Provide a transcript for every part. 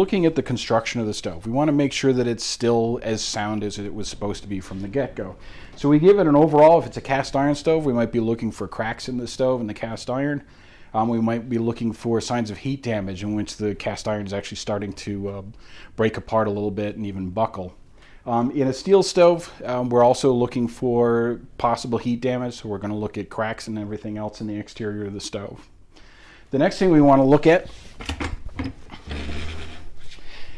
looking at the construction of the stove. We want to make sure that it's still as sound as it was supposed to be from the get-go. So we give it an overall. If it's a cast iron stove, we might be looking for cracks in the stove and the cast iron. We might be looking for signs of heat damage in which the cast iron is actually starting to break apart a little bit and even buckle. In a steel stove, we're also looking for possible heat damage, so we're going to look at cracks and everything else in the exterior of the stove. The next thing we want to look at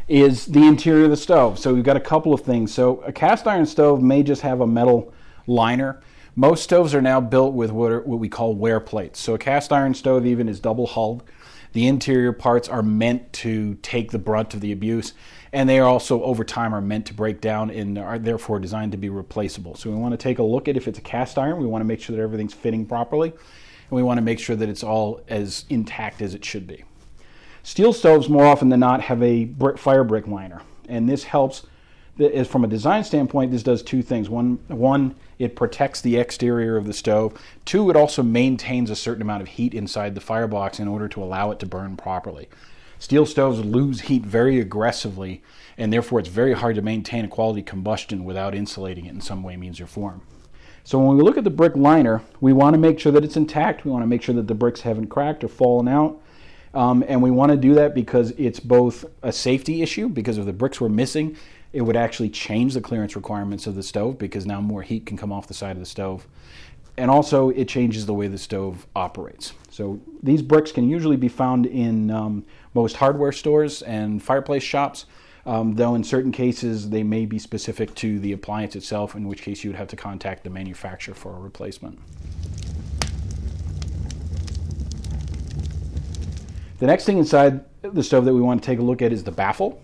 is the interior of the stove. So we've got a couple of things. So a cast iron stove may just have a metal liner. Most stoves are now built with what we call wear plates. So a cast iron stove even is double hulled. The interior parts are meant to take the brunt of the abuse, and they are also over time are meant to break down and are therefore designed to be replaceable. So we want to take a look at if it's a cast iron. We want to make sure that everything's fitting properly, and we want to make sure that it's all as intact as it should be. Steel stoves, more often than not, have a fire brick liner, and this helps. From a design standpoint, this does two things. One, it protects the exterior of the stove. Two, it also maintains a certain amount of heat inside the firebox in order to allow it to burn properly. Steel stoves lose heat very aggressively, and therefore it's very hard to maintain a quality combustion without insulating it in some way, means, or form. So when we look at the brick liner, we want to make sure that it's intact. We want to make sure that the bricks haven't cracked or fallen out. And we want to do that because it's both a safety issue, because if the bricks were missing, it would actually change the clearance requirements of the stove because now more heat can come off the side of the stove. And also it changes the way the stove operates. So these bricks can usually be found in most hardware stores and fireplace shops, though in certain cases they may be specific to the appliance itself, in which case you would have to contact the manufacturer for a replacement. The next thing inside the stove that we want to take a look at is the baffle.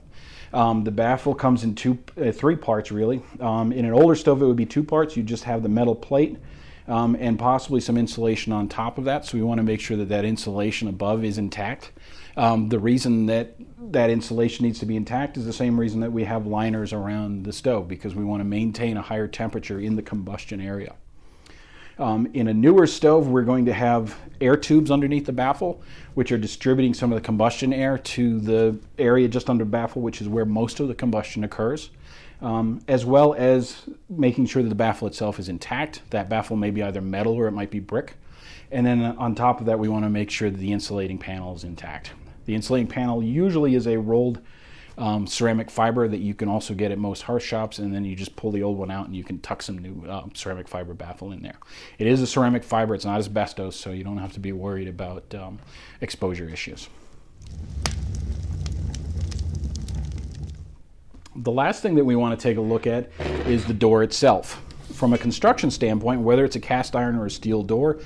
The baffle comes in three parts, really. In an older stove, it would be two parts. You just have the metal plate and possibly some insulation on top of that. So we want to make sure that that insulation above is intact. The reason that insulation needs to be intact is the same reason that we have liners around the stove, because we want to maintain a higher temperature in the combustion area. In a newer stove, we're going to have air tubes underneath the baffle, which are distributing some of the combustion air to the area just under the baffle, which is where most of the combustion occurs, as well as making sure that the baffle itself is intact. That baffle may be either metal or it might be brick. And then on top of that, we want to make sure that the insulating panel is intact. The insulating panel usually is a rolled ceramic fiber that you can also get at most hearth shops, and then you just pull the old one out and you can tuck some new ceramic fiber baffle in there. It is a ceramic fiber, it's not asbestos, so you don't have to be worried about exposure issues. The last thing that we want to take a look at is the door itself. From a construction standpoint, whether it's a cast iron or a steel door,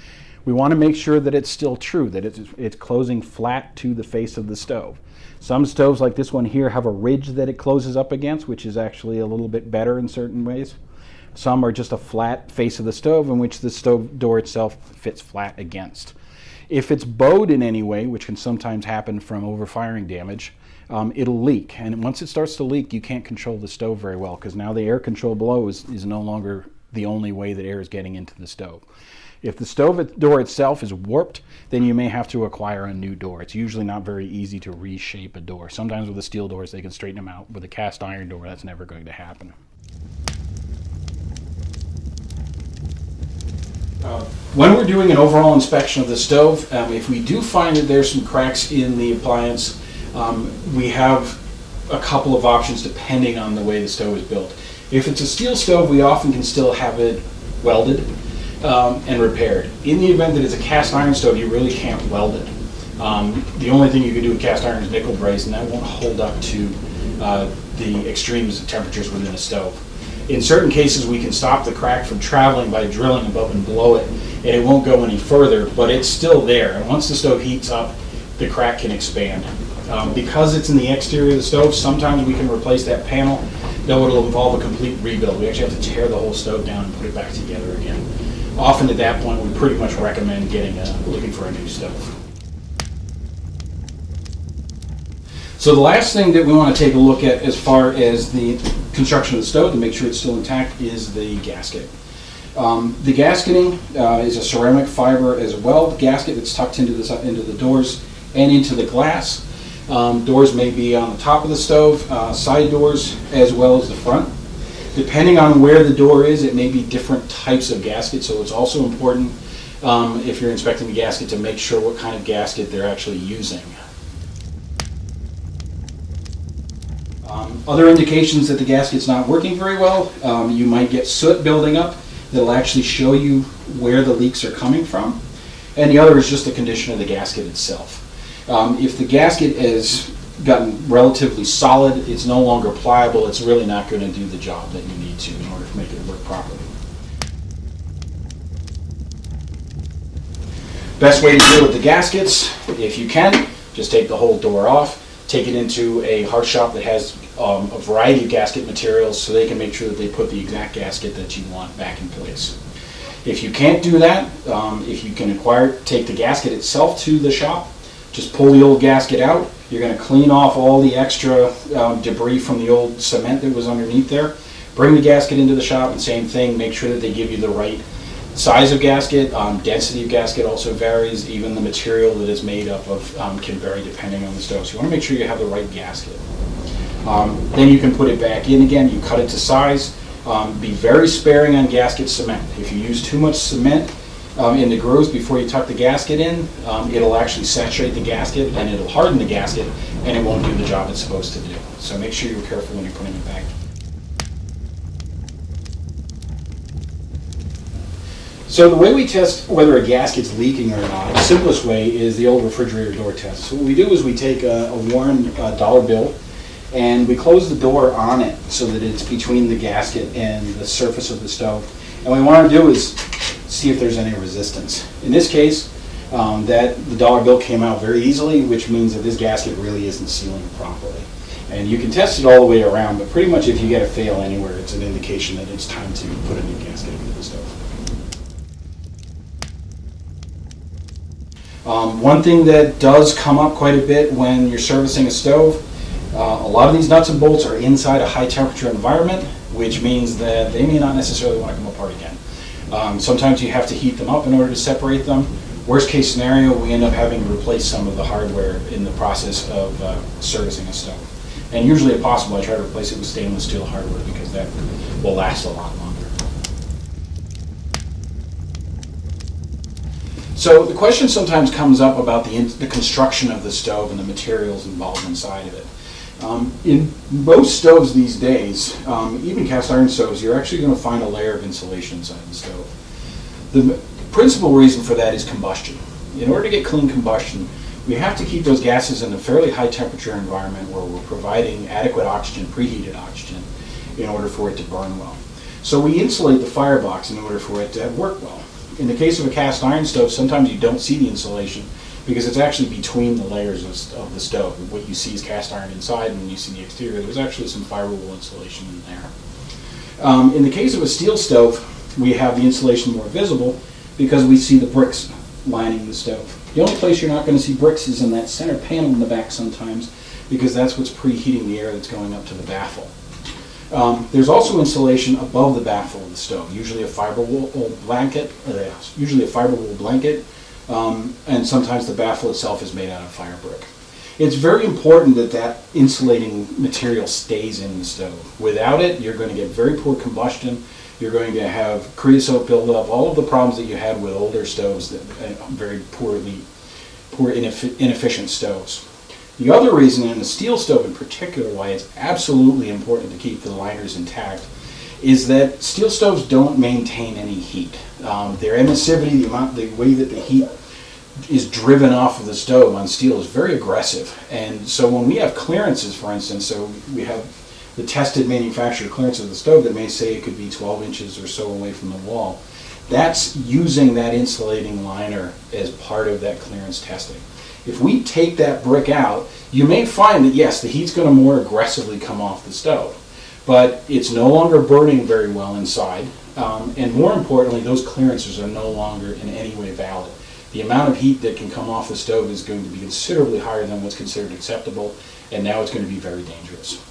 we want to make sure that it's still true, that it's closing flat to the face of the stove. Some stoves like this one here have a ridge that it closes up against, which is actually a little bit better in certain ways. Some are just a flat face of the stove in which the stove door itself fits flat against. If it's bowed in any way, which can sometimes happen from overfiring damage, it'll leak. And once it starts to leak, you can't control the stove very well, because now the air control below is no longer the only way that air is getting into the stove. If the stove door itself is warped, then you may have to acquire a new door. It's usually not very easy to reshape a door. Sometimes with the steel doors, they can straighten them out. With a cast iron door, that's never going to happen. When we're doing an overall inspection of the stove, if we do find that there's some cracks in the appliance, we have a couple of options depending on the way the stove is built. If it's a steel stove, we often can still have it welded and repaired. In the event that it's a cast iron stove, you really can't weld it. The only thing you can do with cast iron is nickel braze, and that won't hold up to the extremes of temperatures within a stove. In certain cases, we can stop the crack from traveling by drilling above and below it, and it won't go any further, but it's still there. And once the stove heats up, the crack can expand. Because it's in the exterior of the stove, sometimes we can replace that panel, though it'll involve a complete rebuild. We actually have to tear the whole stove down and put it back together again. Often at that point, we pretty much recommend looking for a new stove. So the last thing that we want to take a look at as far as the construction of the stove to make sure it's still intact is the gasket. The gasketing is a ceramic fiber as well. The gasket that's tucked into the doors and into the glass. Doors may be on the top of the stove, side doors, as well as the front. Depending on where the door is, it may be different types of gasket, so it's also important if you're inspecting the gasket to make sure what kind of gasket they're actually using. Other indications that the gasket's not working very well, you might get soot building up that'll actually show you where the leaks are coming from. And the other is just the condition of the gasket itself. If the gasket has gotten relatively solid, it's no longer pliable, it's really not going to do the job that you need to in order to make it work properly. Best way to deal with the gaskets, if you can, just take the whole door off, take it into a harsh shop that has a variety of gasket materials so they can make sure that they put the exact gasket that you want back in place. If you can't do that, if you can take the gasket itself to the shop, just pull the old gasket out. You're going to clean off all the extra debris from the old cement that was underneath there. Bring the gasket into the shop and same thing, make sure that they give you the right size of gasket. Density of gasket also varies. Even the material that it's made up of can vary depending on the stove. So you want to make sure you have the right gasket. Then you can put it back in again. You cut it to size. Be very sparing on gasket cement. If you use too much cement in the grooves before you tuck the gasket in, it'll actually saturate the gasket and it'll harden the gasket and it won't do the job it's supposed to do. So make sure you're careful when you're putting it back. So the way we test whether a gasket's leaking or not, the simplest way is the old refrigerator door test. So what we do is we take a worn dollar bill and we close the door on it so that it's between the gasket and the surface of the stove. And what we want to do is see if there's any resistance. In this case, the dollar bill came out very easily, which means that this gasket really isn't sealing properly. And you can test it all the way around, but pretty much if you get a fail anywhere, it's an indication that it's time to put a new gasket into the stove. One thing that does come up quite a bit when you're servicing a stove, a lot of these nuts and bolts are inside a high temperature environment, which means that they may not necessarily want to come apart again. Sometimes you have to heat them up in order to separate them. Worst case scenario, we end up having to replace some of the hardware in the process of servicing a stove. And usually if possible, I try to replace it with stainless steel hardware because that will last a lot longer. So the question sometimes comes up about the construction of the stove and the materials involved inside of it. In most stoves these days, even cast iron stoves, you're actually going to find a layer of insulation inside the stove. The principal reason for that is combustion. In order to get clean combustion, we have to keep those gases in a fairly high temperature environment where we're providing adequate oxygen, preheated oxygen, in order for it to burn well. So we insulate the firebox in order for it to work well. In the case of a cast iron stove, sometimes you don't see the insulation because it's actually between the layers of the stove. What you see is cast iron inside, and when you see the exterior, there's actually some fiberwool insulation in there. In the case of a steel stove, we have the insulation more visible because we see the bricks lining the stove. The only place you're not going to see bricks is in that center panel in the back sometimes, because that's what's preheating the air that's going up to the baffle. There's also insulation above the baffle of the stove, usually a fiberwool blanket, and sometimes the baffle itself is made out of fire brick. It's very important that that insulating material stays in the stove. Without it, you're going to get very poor combustion. You're going to have creosote buildup, all of the problems that you had with older stoves, that very inefficient stoves. The other reason, in a steel stove in particular, why it's absolutely important to keep the liners intact is that steel stoves don't maintain any heat. Their emissivity, the way that the heat is driven off of the stove on steel is very aggressive. And so when we have clearances, for instance, so we have the tested manufacturer clearance of the stove that may say it could be 12 inches or so away from the wall, that's using that insulating liner as part of that clearance testing. If we take that brick out, you may find that yes, the heat's going to more aggressively come off the stove, but it's no longer burning very well inside, and more importantly, those clearances are no longer in any way valid. The amount of heat that can come off the stove is going to be considerably higher than what's considered acceptable, and now it's going to be very dangerous.